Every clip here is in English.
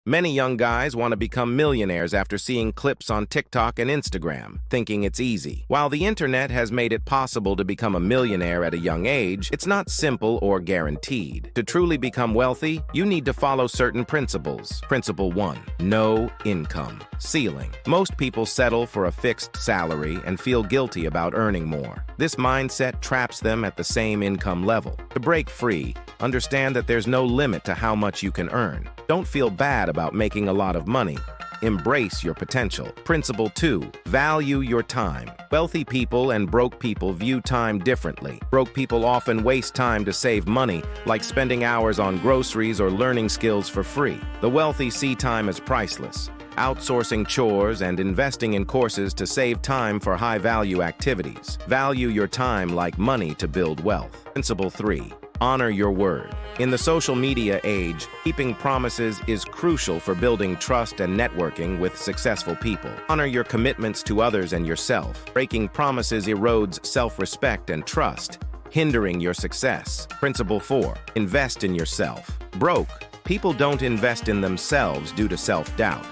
Many young guys want to become millionaires after seeing clips on TikTok and Instagram, thinking it's easy. While the internet has made it possible to become a millionaire at a young age, it's not simple or guaranteed. To truly become wealthy, you need to follow certain principles. Principle 1. No income ceiling. Most people settle for a fixed salary and feel guilty about earning more. This mindset traps them at the same income level. To break free, understand that there's no limit to how much you can earn. Don't feel bad about making a lot of money. Embrace your potential. Principle 2. Value your time. Wealthy people and broke people view time differently. Broke people often waste time to save money, like spending hours on groceries or learning skills for free. The wealthy see time as priceless, outsourcing chores and investing in courses to save time for high-value activities. Value your time like money to build wealth. Principle 3. Honor your word. In the social media age, keeping promises is crucial for building trust and networking with successful people. Honor your commitments to others and yourself. Breaking promises erodes self-respect and trust, hindering your success. Principle 4. Invest in yourself. Broke people don't invest in themselves due to self-doubt,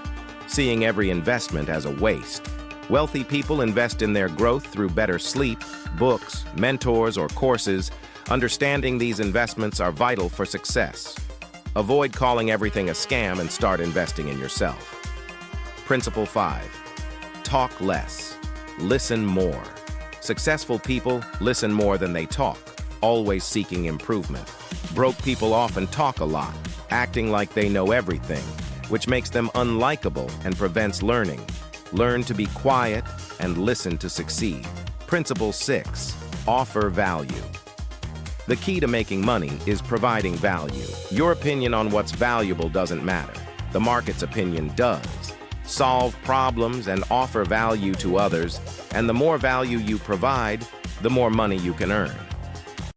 seeing every investment as a waste. Wealthy people invest in their growth through better sleep, books, mentors, or courses. Understanding these investments are vital for success. Avoid calling everything a scam and start investing in yourself. Principle 5. Talk less. Listen more. Successful people listen more than they talk, always seeking improvement. Broke people often talk a lot, acting like they know everything, which makes them unlikable and prevents learning. Learn to be quiet and listen to succeed. Principle 6. Offer value. The key to making money is providing value. Your opinion on what's valuable doesn't matter. The market's opinion does. Solve problems and offer value to others, and the more value you provide, the more money you can earn.